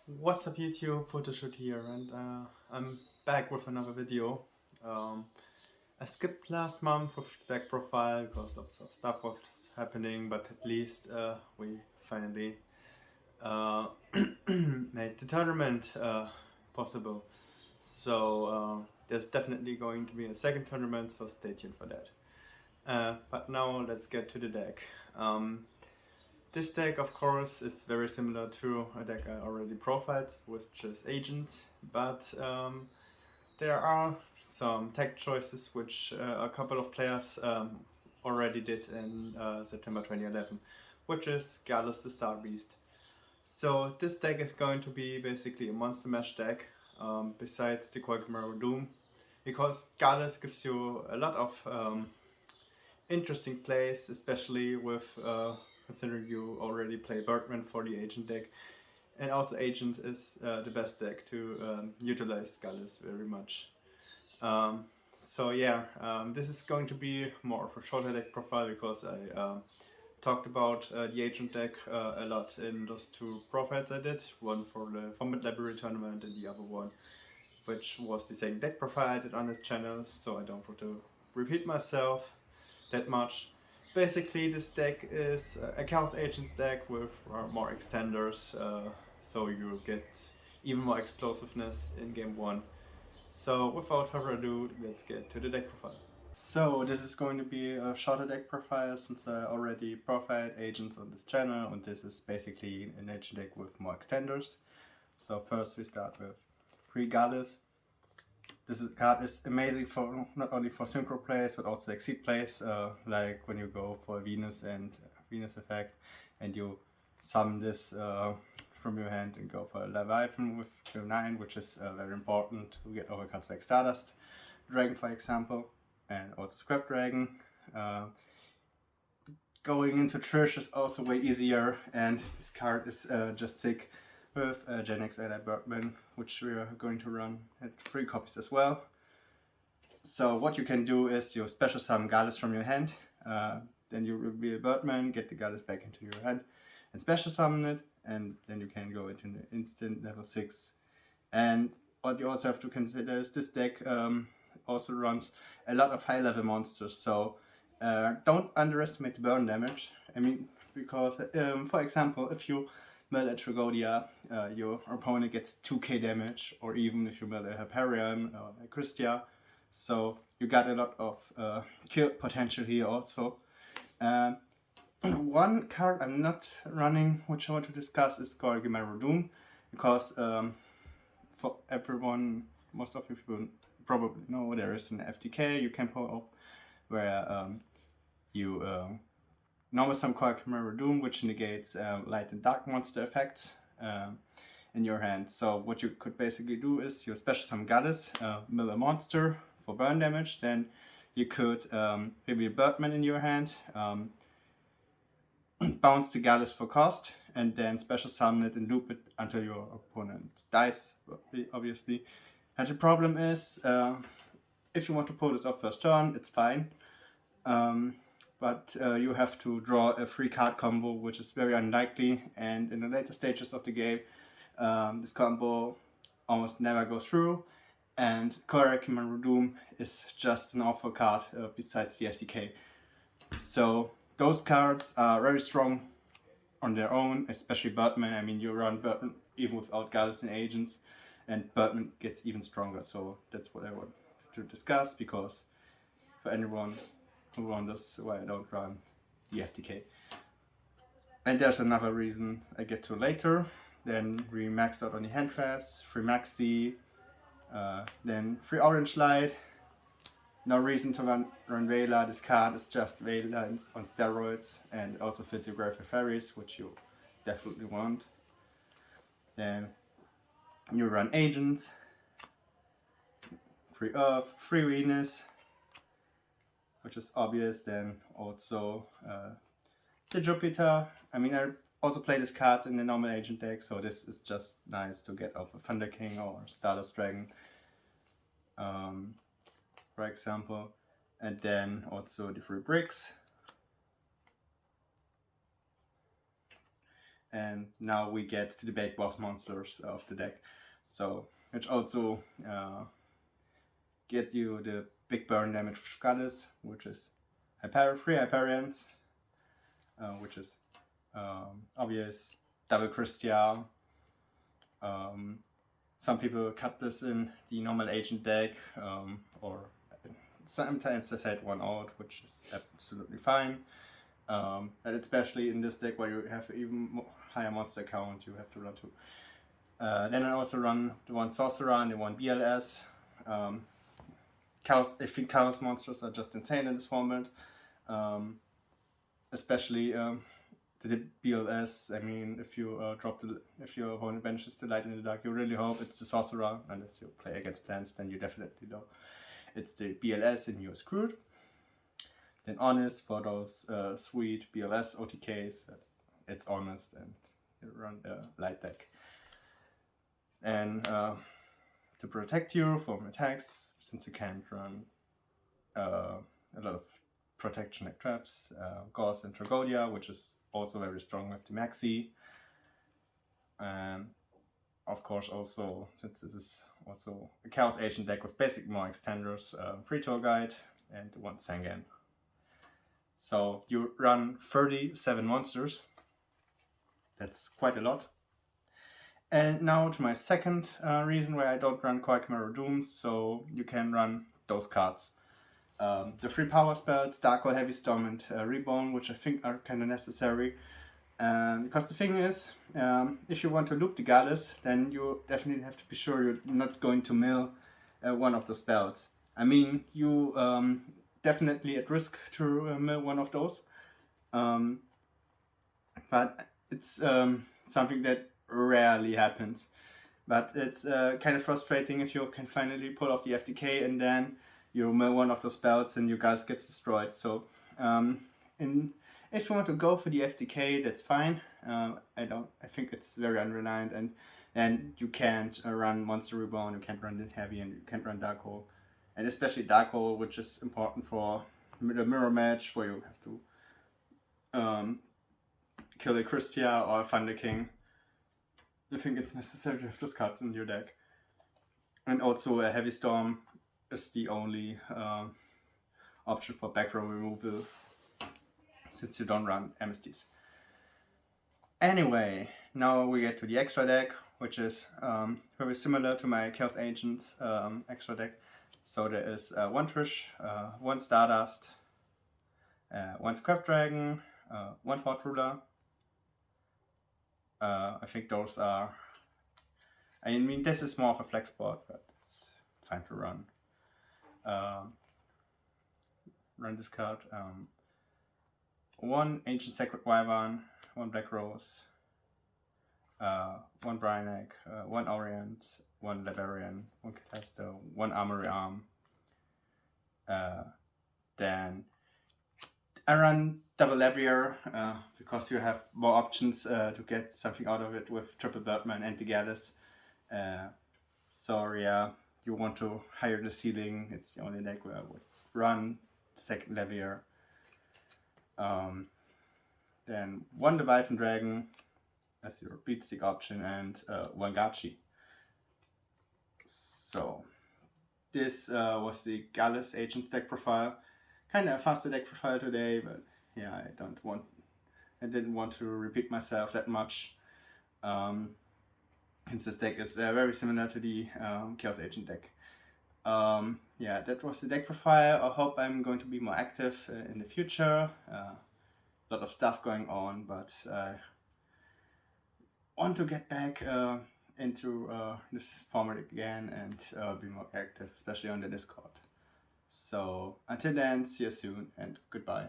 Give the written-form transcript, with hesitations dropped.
What's up YouTube, Photoshoot here, and I'm back with another video. Um, I skipped last month with the deck profile because of some stuff was happening, but at least we finally uh, made the tournament possible. So there's definitely going to be a second tournament, so stay tuned for that. But now let's get to the deck. This deck, of course, is very similar to a deck I already profiled, which is Agents, but there are some tech choices which a couple of players already did in September 2011, which is Gallis the Star Beast. So this deck is going to be basically a monster mash deck, besides the Quagmire Doom, because Gallis gives you a lot of interesting plays, especially with considering you already play Bergman for the Agent deck. And also Agent is the best deck to utilize Gallis very much. So yeah, this is going to be more of a shorter deck profile because I talked about the Agent deck a lot in those two profiles I did. One for the Vomit Library tournament and the other one which was the same deck profile I did on this channel, so I don't want to repeat myself that much. Basically, this deck is a Chaos Agents deck with more extenders, so you get even more explosiveness in game 1. So without further ado, let's get to the deck profile. So this is going to be a shorter deck profile since I already profiled Agents on this channel, and this is basically an Agent deck with more extenders. So first we start with 3 Gallis. This card is amazing for not only for synchro plays but also exceed plays, like when you go for Venus and Venus effect and you summon this from your hand and go for a Leviathan with tier 9, which is very important to get over cards like Stardust Dragon, for example, and also Scrap Dragon. Going into Trish is also way easier, and this card is just sick with Gen X Ally Bergman, which we are going to run at 3 copies as well. So what you can do is you special summon Gallis from your hand, then you reveal Birdman, get the Gallis back into your hand, and special summon it, and then you can go into the instant level 6. And what you also have to consider is this deck also runs a lot of high level monsters, so don't underestimate the burn damage. I mean, because for example, if you mill a Tragodia, your opponent gets 2k damage, or even if you mill a Hyperion or a Christia, so you got a lot of kill potential here also. One card I'm not running, which I want to discuss, is Quagmire Doom, because for everyone, most of you people probably know there is an FTK you can pull off where you normal summon Quagmire Doom, which negates light and dark monster effects in your hand. So what you could basically do is you special summon Gallis, mill a monster for burn damage, then you could reveal Birdman in your hand, bounce the Gallis for cost, and then special summon it and loop it until your opponent dies, obviously. And the problem is, if you want to pull this off first turn, it's fine. But you have to draw a 3-card combo, which is very unlikely, and in the later stages of the game, this combo almost never goes through, and Quagmire Doom is just an awful card besides the FTK. So those cards are very strong on their own, especially Birdman. I mean, you run Birdman even without Gallis and Agents, and Birdman gets even stronger. So that's what I want to discuss, because for anyone who wonders why I don't run the FTK. And there's another reason I get to later. Then we max out on the hand traps, 3 Maxi, then 3 Orange Light. No reason to run Vela. This card is just Vela on steroids, and also fits your Grave of Fairies, which you definitely want. Then you run Agents, 3 Earth, 3 Venus, which is obvious. Then also the Jupiter. I mean, I also play this card in the normal Agent deck, so this is just nice to get off a Thunder King or Stardust Dragon, for example. And then also the 3 bricks. and now we get to the big boss monsters of the deck. So, which also get you the big burn damage with Gallis, which is free Hyperions, which is obvious, double Christia. Some people cut this in the normal agent deck, or sometimes they set one out, which is absolutely fine. And especially in this deck where you have even higher monster count, you have to run two. Then I also run the one Sorcerer and the one BLS. I think Chaos monsters are just insane in this format. Especially the BLS. I mean, if you if your opponent benches the Light in the Dark, you really hope it's the Sorcerer. Unless you play against plants, then you definitely know it's the BLS and you're screwed. Then Honest for those sweet BLS OTKs. It's Honest and you run the light deck. And to protect you from attacks, since you can't run a lot of protection like traps, Gauss and Tragodia, which is also very strong with the Maxi. And of course also, since this is also a Chaos Agent deck with basic more extenders, Free Tour Guide and one Sangan. So you run 37 monsters. That's quite a lot. And now to my second reason why I don't run Quagmire Dooms, so you can run those cards. The 3 power spells, Dark Hole, Heavy Storm and Reborn, which I think are kind of necessary. Because the thing is, if you want to loop the Gallis, then you definitely have to be sure you're not going to mill one of the spells. I mean, you definitely at risk to mill one of those. But it's something that rarely happens. But it's kind of frustrating if you can finally pull off the FTK and then you mill one of those spells and your Gallis gets destroyed. So if you want to go for the FTK, that's fine. I think it's very unreliant, and then you can't run Monster Reborn, you can't run the Heavy, and you can't run Dark Hole. And especially Dark Hole, which is important for the mirror match, where you have to kill a Christia or a Thunder King. I think it's necessary to have those cards in your deck. And also a Heavy Storm is the only option for back row removal, since you don't run MSTs. Anyway, now we get to the extra deck, which is very similar to my Chaos Agents extra deck. So there is one Trish, one Stardust, one Scrap Dragon, one Fort Ruler. I think those are, I mean, this is more of a flex board, but it's fine to run. Run this card. One Ancient Sacred Wyvern, one Black Rose, one Brainek, one Orient, one Liberian, one Catasta, one Armory Arm. Then I run double Levier because you have more options to get something out of it with Triple Birdman and the Gallis. So yeah, you want to higher the ceiling, it's the only deck where I would run the second Levier. Then one Leviathan Dragon as your beatstick option, and one Gachi. So this was the Gallis Agent deck profile. Kind of a faster deck profile today, but yeah, I didn't want to repeat myself that much. Since this deck is very similar to the Chaos Agent deck. Yeah, that was the deck profile. I hope I'm going to be more active in the future. A lot of stuff going on, but I want to get back into this format again and be more active, especially on the Discord. So until then, see you soon and goodbye.